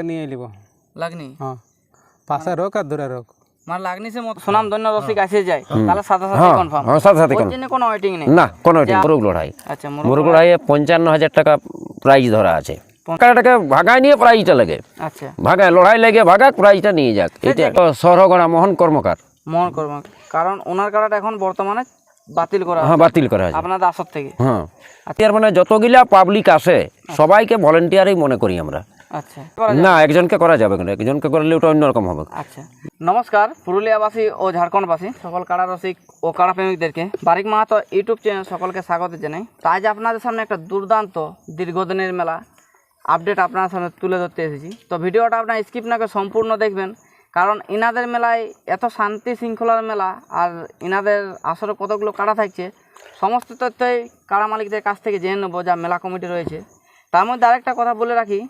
নিয়ে নিব লাগনি হ্যাঁ পাশের হোক আর দূরের হোক মানে লাগনি সে মতো সুনাম ধন্য রসিক আসে যায় তাহলে সাথে সাথে কনফার্ম হ্যাঁ সাথে সাথে ওর জন্য কোনো ওয়েটিং নেই না কোনো ওয়েটিং মুরগ লড়াই আচ্ছা মুরগ লড়াইয়ে 55,000 টাকা প্রাইজ ধরা আছে কাটাটাকে ভাগায় নিয়ে প্রাইজটা লাগে আচ্ছা ভাগায় লড়াই লেগে ভাগাক প্রাইজটা নিয়ে যাক এটা সরগড়া মোহন কর্মকার মন করব কারণ ওনার কাটাটা এখন বর্তমানে বাতিল করা হ্যাঁ বাতিল করা আছে আপনাদের আসর থেকে হ্যাঁ আর মানে যতগুলা পাবলিক আসে সবাইকে ভলেন্টিয়ারই মনে করি আমরা আচ্ছা না একজনকে করা যাবে না একজনকে করলে ওটা অন্যরকম হবে আচ্ছা নমস্কার পুরুলিয়াবাসী ও ঝাড়খণ্ডবাসী সকল কাড়া রসিক ও কাড়া প্রেমিকদেরকে বারিক মাহাতো ইউটিউব চ্যানেল সকলকে স্বাগত জানাই তো আজ আপনাদের সামনে একটা দুর্দান্ত দীর্ঘদিনের মেলা আপডেট আপনার সামনে তুলে ধরতে এসেছি তো ভিডিওটা আপনার স্কিপ না করে সম্পূর্ণ দেখবেন কারণ ইনাদের মেলায় এত শান্তি শৃঙ্খলার মেলা আর ইনাদের আসরে কতগুলো কাড়া থাকছে সমস্ত তথ্যই কাড়া মালিকদের কাছ থেকে জেনে নেবো যা মেলা কমিটি রয়েছে তার মধ্যে আরেকটা কথা বলে রাখি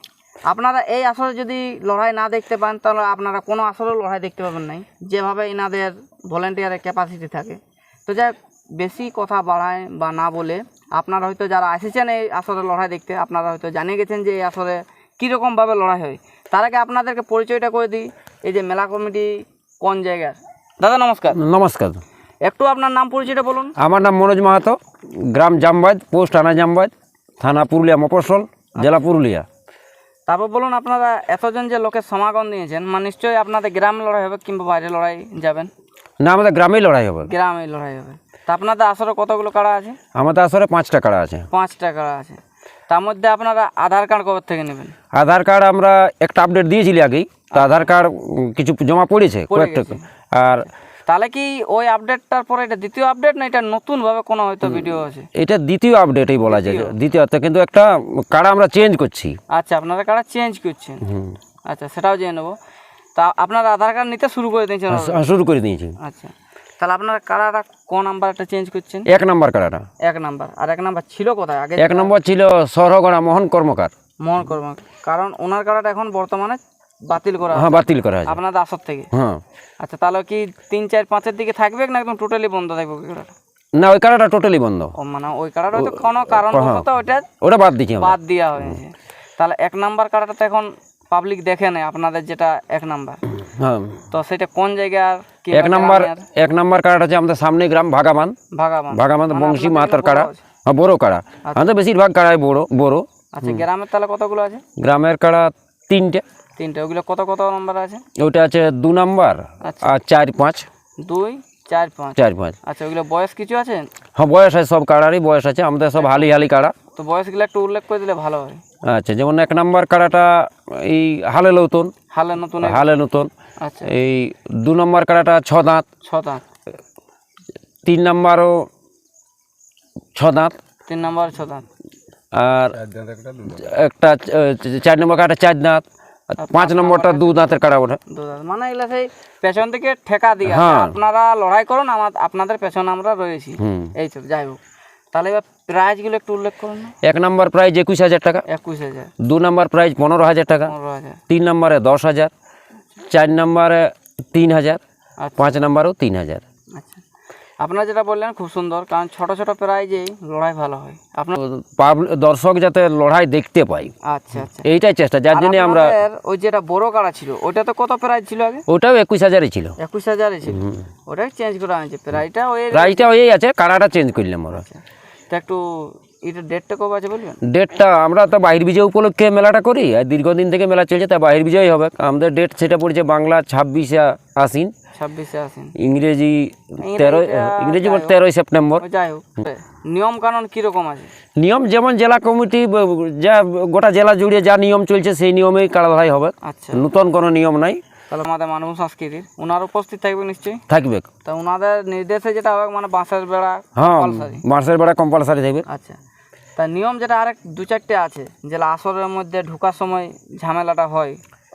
আপনারা এই আসরে যদি লড়াই না দেখতে পান তাহলে আপনারা কোনো আসরেও লড়াই দেখতে পাবেন নাই যেভাবে ইনাদের ভলেন্টিয়ারের ক্যাপাসিটি থাকে তো যাই বেশি কথা বাড়ায় বা না বলে আপনারা হয়তো যারা এসেছেন এই আসরে লড়াই দেখতে আপনারা হয়তো জানিয়ে গেছেন যে এই আসরে কীরকমভাবে লড়াই হয় তার আগে আপনাদেরকে পরিচয়টা করে দিই এই যে মেলা কমিটি কোন জায়গার দাদা নমস্কার নমস্কার একটু আপনার নাম পরিচয়টা বলুন আমার নাম মনোজ মাহাতো গ্রাম জামবাদ পোস্ট থানা জামবাদ থানা পুরুলিয়া মফস্বল জেলা পুরুলিয়া তারপর বলুন আপনারা এতজন যে লোকের সমাগম দিয়েছেন মানে নিশ্চয়ই আপনাদের গ্রামে লড়াই হবে কিংবা বাইরে লড়াই যাবেন না আমাদের গ্রামেই লড়াই হবে গ্রামে লড়াই হবে তা আপনাদের আসরে কতগুলো কাড়া আছে আমাদের আসরে 5টা কাড়া আছে 5টা কাড়া আছে তার মধ্যে আপনারা আধার কার্ড কবে থেকে নেবেন আধার কার্ড আমরা একটা আপডেট দিয়েছিলি আগেই তো আধার কার্ড কিছু জমা পড়েছে কয়েকটা আর তাহলে কি ওই আপডেটটার পরে এটা দ্বিতীয় আপডেট না এটা নতুনভাবে কোনো হয়তো ভিডিও আছে এটা দ্বিতীয় আপডেটই বলা যায় দ্বিতীয়ত কিন্তু একটা কার্ড আমরা চেঞ্জ করছি আচ্ছা আপনারা কার্ড চেঞ্জ করছেন আচ্ছা সেটাও জেনে নেবো তা আপনারা আধার কার্ড নিতে শুরু করে দিয়েছেন শুরু করে দিয়েছি আচ্ছা তাহলে আপনারা কার্ডটা কোন নাম্বারটা চেঞ্জ করছেন 1 নাম্বার কার্ডটা 1 নাম্বার আর 1 নাম্বার ছিল কোথায় আগে 1 নম্বর ছিল সরগড়া মোহন কর্মকার মোহন কর্মকার কারণ ওনার কার্ডটা এখন বর্তমানে বাতিল করা হ্যাঁ বাতিল করা আছে আপনাদের আসর থেকে হ্যাঁ আচ্ছা তাহলে কি 3 4 5 এর দিকে থাকবে না একদম টোটালি বন্ধ থাকবে কার্ডটা না ওই কার্ডটা টোটালি বন্ধ ও মানে ওই কার্ডটা তো কোনো কারণবশত ওটা বাদ দিয়েছি বাদ দেওয়া হয়েছে তাহলে 1 নাম্বার কার্ডটা তো এখন পাবলিক দেখে না আপনাদের যেটা 1 নাম্বার হ্যাঁ তো সেটা কোন জায়গার কি 1 নাম্বার কার্ড আছে আমাদের সামনে গ্রাম ভাগাবান বংশী মাতার কাড়া হ্যাঁ বড় কাড়া আমাদের বেশিরভাগ কাড়াই বড় আচ্ছা গ্রামের তাহলে কতগুলো আছে গ্রামের কাড়া 3টে ওগুলো কত কত নাম্বার আছে ওইটা আছে 2 নাম্বার আর 4 5 2 4 5 4 5 আচ্ছা ওগুলো বয়স কিছু আছে হ্যাঁ বয়স আছে সব কাড়ারই বয়স আছে আমাদের সব হালি কাড়া তো বয়সগুলো একটু উল্লেখ করে দিলে ভালো হয় আচ্ছা যেমন 1 নাম্বার কাড়াটা এই হালে নতুন আচ্ছা এই 2 নাম্বার কাড়াটা 6 দাঁত 3 নাম্বারও 6 দাঁত 3 নাম্বার 6 দাঁত আর একটা 4 নম্বর কাড়াটা 4 দাঁত 5 নম্বরটা 2 দাঁতের কাড়া ওঠে মানে এগুলো সেই পেছন থেকে ঠেকা দিয়ে আপনারা লড়াই করুন আপনাদের পেছনে আমরা রয়েছি এইসব যাই হোক তাহলে এবার প্রাইজগুলো একটু উল্লেখ করুন 1 নাম্বার প্রাইজ 21,000 টাকা 21,000 2 নাম্বার প্রাইজ 15,000 টাকা 3 নম্বরে 10,000 4 নম্বরে 3,000 5 নম্বরেও 3,000 আচ্ছা আপনারা যেটা বললেন খুব সুন্দর কারণ ছোট ছোট প্রাইজেই লড়াই ভালো হয় আপনার দর্শক যাতে লড়াই দেখতে পাই আচ্ছা আচ্ছা এইটাই চেষ্টা যার জন্য আমরা ওই যেটা বড় কাড়া ছিল ওটা তো কত প্রাইজ ছিল আগে ওটাও 21,000 ছিল 21,000 ছিল ওটাই চেঞ্জ করা হয়েছে প্রাইজটা ওই আছে কাড়াটা চেঞ্জ করলাম আমরা তা একটু এটা ডেটটা কবে আছে বলবেন ডেটটা আমরা তো বাহির বিজয় উপলক্ষে মেলাটা করি আর দীর্ঘদিন থেকে মেলা চলছে তা বাহির বিজয় হবে আমাদের ডেট সেটা পড়ছে বাংলা 26 আশ্বিন ইংরেজি 13 সেপ্টেম্বর যাই হোক নিয়ম কানুন কিরকম আছে নিয়ম যেমন জেলা কমিটি যা গোটা জেলা জুড়ে যা নিয়ম চলছে সেই নিয়মেই কাড়া লড়াই হবে আচ্ছা নতুন কোনো নিয়ম নাই তাহলে আমাদের মানব সংস্কৃতির ওনার উপস্থিত থাকবে নিশ্চয়ই থাকবে তা ওনাদের নির্দেশে যেটা হবে মানে বাঁশের বেড়া হ্যাঁ বাঁশের বেড়া কম্পালসারি থাকবে আচ্ছা তা নিয়ম যেটা আরেক 2-4টে আছে যেটা আসরের মধ্যে ঢোকার সময় ঝামেলাটা হয়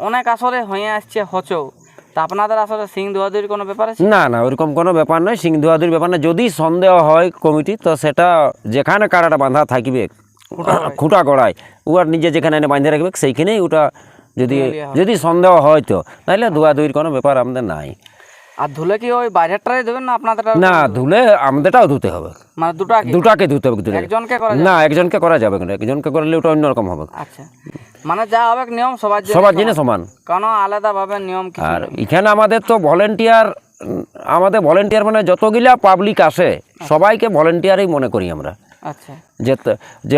অনেক আসরে হয়ে আসছে হচৌ তা আপনাদের আসলে সিং ধোয়াধুরির কোনো ব্যাপার আছে না ওরকম কোনো ব্যাপার নয় সিং ধোয়াধুরির ব্যাপার না যদি সন্দেহ হয় কমিটি তো সেটা যেখানে কাড়াটা বাঁধা থাকবে খুঁটা গড়ায় ওর নিজে যেখানে এনে বাঁধে রাখবে সেইখানেই ওটা যদি সন্দেহ হয় তো নাহলে ধোয়াধুরির কোনো ব্যাপার আমাদের নাই আর ধুলে কি ওই বাইরেরটাই দেবেন না আপনাদের? না, ধুলে আমাদেরটাও ধুতে হবে, মানে দুটাকে ধুতে হবে। একজনকে করা না, একজনকে করা যাবে না, একজনকে করলে ওটা অন্যরকম হবে। আচ্ছা, মানে যা হবে নিয়ম সবার জন্য সমান, কোনো আলাদা ভাবে নিয়ম কিছু আর এখানে আমাদের তো ভলেন্টিয়ার, আমাদের ভলেন্টিয়ার মানে যতগুলা পাবলিক আসে সবাইকে ভলেন্টিয়ারই মনে করি আমরা। আচ্ছা, যে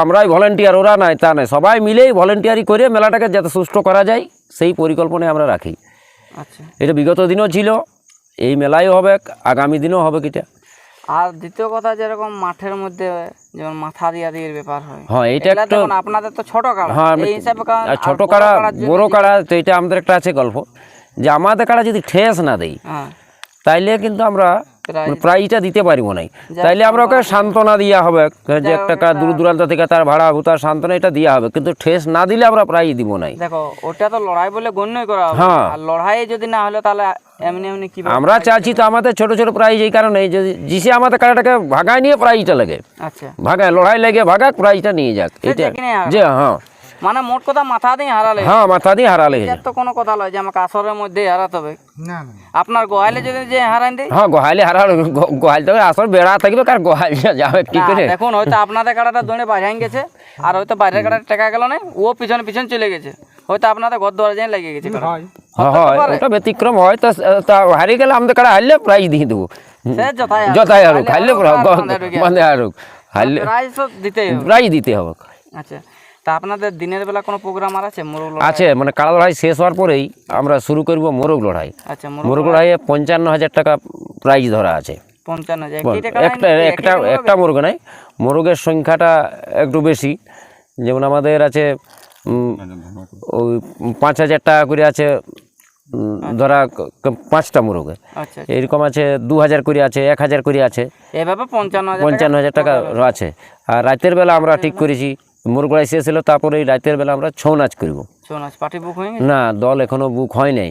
আমরাই ভলেন্টিয়ার, ওরা নাই তা নাই, সবাই মিলেই ভলেন্টিয়ারি করে মেলাটাকে যাতে সুষ্ঠু করা যায় সেই পরিকল্পনায় আমরা রাখি। আচ্ছা। এটা বিগত দিনও ছিল, এই মেলায়ও হবে, আগামী দিনেও হবে কিটা। আর দ্বিতীয় কথা, যেরকম মাঠের মধ্যে যেমন মাথা দিয়া দিয়ে ব্যাপার হয়, হ্যাঁ এটা এগুলা একটা, দেখুন আপনাদের তো ছোট কাড়া, হ্যাঁ এই হিসাবে আর ছোট কাড়া বড় কাড়া, তো এটা আমাদের একটা আছে গল্প, যে আমাদের কাড়া যদি ঠেস না দেই হ্যাঁ তাইলে কিন্তু আমরা প্রায় প্রাইজটা দিতে পারবো না। তাইলে আমরা ওকে সান্ত্বনা দেওয়া হবে, যে একটা দূর দূরান্ত থেকে তার ভাড়া ভুতার সান্ত্বনা এটা দেওয়া হবে, কিন্তু ঠেস না দিলে আমরা প্রাইজ দিব নাই। দেখো ওটা তো লড়াই বলে গণ্যই করা হবে, হ্যাঁ। আর লড়াই যদি না হলে তাহলে এমনি এমনি কি আমরা চাচ্ছি তো আমাদের ছোট ছোট প্রাইজ এই কারণে, যদি জিসে আমাদের কাড়াটাকে ভাগায় নিয়ে প্রাইজটা লাগে, আচ্ছা ভাগায় লড়াই লেগে ভাগাক প্রাইজটা নিয়ে যাক, এটা যেখানে হারাক। যে হ্যাঁ মানে মোট কথা মাথা দিয়ে হারালে, হ্যাঁ মাথা দিয়ে হারালে এর তো কোনো কথা নয় যে আমাকে আসরের মধ্যে হারাতে হবে। আপনার গোহাইলে যদি যে হারান দেয়, হ্যাঁ গোহাইলে হারাল, গোহাইল তো আসল বেড়া থাকবে, কার গোহাইল যাবে কি করে। দেখুন হয়তো আপনাদের কাড়াটা দৌড়ে বাইরে গেছে, আর হয়তো বাইরের কাড়াটা টেকা গেল না, ও পিছনে পিছনে চলে গেছে, হয়তো আপনাদের ঘর দুয়ারে যাই লেগে গেছে। হ্যাঁ ওটা ব্যতিক্রম হয়, তো হারিয়ে গেলে আমাদের কাড়া হারলে প্রাইজ দিয়ে দেবো, সে যথাই হারুক, হারলে বন্ধে হারুক, হারলে প্রাইজ তো দিতেই হবে। প্রাইজ দিতে হবে। আচ্ছা, তা আপনাদের দিনের বেলা কোনো প্রোগ্রাম আর আছে? মোরগ লড়াই আছে, মানে কাড়া লড়াই শেষ হওয়ার পরেই আমরা শুরু করব মোরগ লড়াই। আচ্ছা, মোরগ লড়াইয়ে 55,000 টাকা প্রাইজ ধরা আছে। 55,000 একটা মোরগ নাই, মোরগের সংখ্যাটা একটু বেশি, যেমন আমাদের আছে ওই 5,000 টাকা করে আছে, ধরা 5টা মোরগে, আচ্ছা, এরকম আছে 2,000 করে আছে, 1,000 করে আছে, এভাবে 55,000 টাকা আছে। আর রাতের বেলা আমরা ঠিক করেছি, মোরগ লড়াই শেষ হলো তারপরে এই রাতের বেলা আমরা ছৌ নাচ করবো। পার্টি বুক হয়ে গেছে? না, দল এখনো বুক হয় নাই,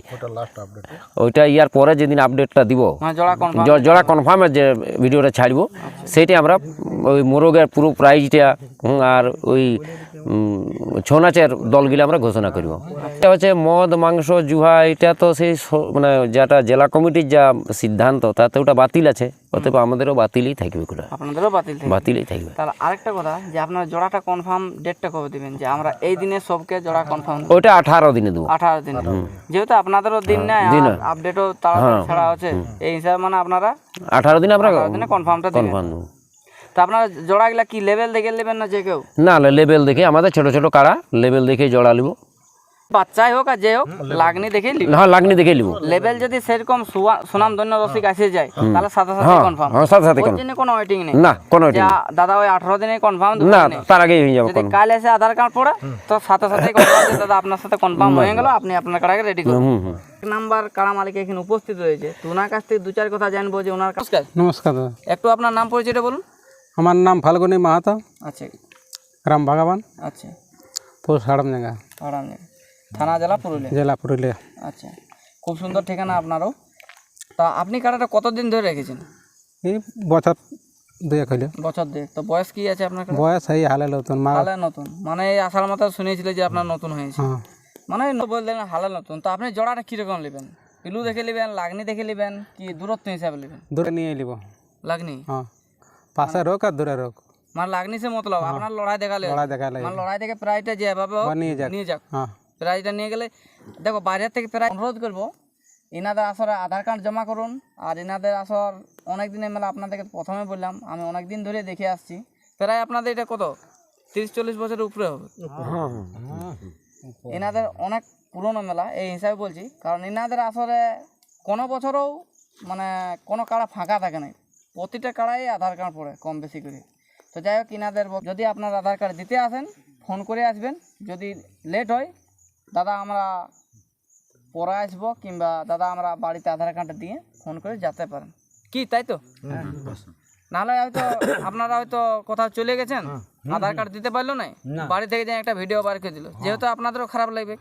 ওইটা ইয়ার পরে যেদিন আপডেটটা দিব, মানে জোড়া কনফার্ম? জোড়া কনফার্মের যে ভিডিওটা ছাড়বো সেইটাই আমরা ওই মোরগের পুরো প্রাইজটা আর ওই ছৌ নাচের দলগুলো আমরা ঘোষণা করব। এটা হচ্ছে মদ মাংস জুয়া, এটা তো সেই মানে যেটা জেলা কমিটির যা সিদ্ধান্ত তাতে ওটা বাতিল আছে, অতএব আমাদেরও বাতিলই থাকবে, আপনাদেরও বাতিলই থাকবে। তাহলে আরেকটা কথা, যে আপনার জোড়াটা কনফার্ম ডেটটা কবে দিবেন, যে আমরা এই দিনে সবকে জোড়া কনফার্ম? ওইটা 18 দিনে দেবো। 18 দিনে, যেহেতু আপনাদেরও দিন নাই, আপডেটও তাড়াতাড়ি ছাড়া হচ্ছে, এই হিসাবে মানে আপনারা 18 দিনে আমরা কনফার্মটা দিবেন। কনফার্ম দেবো। তো আপনারা জোড়াগুলা কি লেভেল দেখে নেবেন না যে কেউ? না, লেভেল দেখে, আমাদের ছোট ছোট কাড়া লেভেল দেখে জোড়া নিব, বাচ্চাই হোক আর যে হোক, লাগনি দেখে নিব। হ্যাঁ লাগনি দেখে নিব। লেভেল যদি সেরকম সুনাম ধন্য রসিক আসে যায় তাহলে সাথে সাথে হ্যাঁ কনফার্ম, হ্যাঁ সাথে সাথে ওর জন্য কোনো ওয়েটিং নেই। না, কোনো যে দাদা ওই 18 দিনে কনফার্ম না, তার আগেই হয়ে যাবে। যদি কাল এসে আধার কার্ড পড়ে তো সাথে সাথে কনফার্ম, দাদা আপনার সাথে কনফার্ম হয়ে গেল, আপনি আপনার কাড়াকে রেডি করুন। এক নাম্বার কাড়া মালিক এখানে উপস্থিত রয়েছে, তো ওনার কাছ থেকে 2-4 কথা জানবো যে ওনার কাছ। নমস্কার দাদা, একটু আপনার নাম পরিচয়টা বলুন। আমার নাম ফাল্গুনী মাহাতো, আচ্ছা গ্রাম ভাগাবান, আচ্ছা, পোস্ট হাড়মজাঙ্গা, থানা জেলা পুরুলিয়া। জেলা পুরুলিয়া। আচ্ছা, খুব সুন্দর ঠিকানা আপনারও। তা আপনি কাড়াটা কতদিন ধরে রেখেছেন? এই বছর 2 হইল। বছর 2। তো বয়স কি আছে আপনার? বয়স এই হালে নতুন, হালে নতুন, মানে এই আসার মতো শুনেছিল যে আপনার নতুন হয়েছে, হ্যাঁ মানে বললেন হালে নতুন। তো আপনি জোড়াটা কিরকম নেবেন? পিলু দেখে নেবেন, লাগনি দেখে নেবেন, কি দূরত্ব হিসাবে নেবেন? দূরে নিয়ে নিব। লাগনি, হ্যাঁ, পাশে রোক আর দূরে রোক, মানে লাগনি সে মতলব আপনার লড়াই দেখালে, লড়াই দেখালে মানে লড়াই দেখে প্রায়টা যেভাবে হোক নিয়ে যাক। হ্যাঁ প্রাইজটা নিয়ে গেলে, দেখো বাইরের থেকে প্রায় অনুরোধ করবো, এনাদের আসরে আধার কার্ড জমা করুন। আর এনাদের আসর অনেক দিনের মেলা, আপনাদেরকে প্রথমে বললাম আমি অনেক দিন ধরে দেখে আসছি, প্রায় আপনাদের এটা কত 30-40 বছরের উপরে হবে। এনাদের অনেক পুরনো মেলা, এই হিসাবে বলছি, কারণ এনাদের আসরে কোনো বছরও মানে কোনো কাড়া ফাঁকা থাকে না, প্রতিটা কাড়াই আধার কার্ড পড়ে কম বেশি করে। তো যাই হোক, এনাদের যদি আপনার আধার কার্ড দিতে আসেন ফোন করে আসবেন, যদি লেট হয় দাদা আমরা পরে আসবো, কিংবা দাদা আমরা বাড়িতে আধার কার্ডটা দিয়ে ফোন করে যেতে পারেন, কি তাই তো? নাহলে হয়তো আপনারা হয়তো কোথাও চলে গেছেন, আধার কার্ড দিতে পারলো না, বাড়ি থেকে যে একটা ভিডিও বার করে দিল, যেহেতু আপনাদেরও খারাপ লাগবে।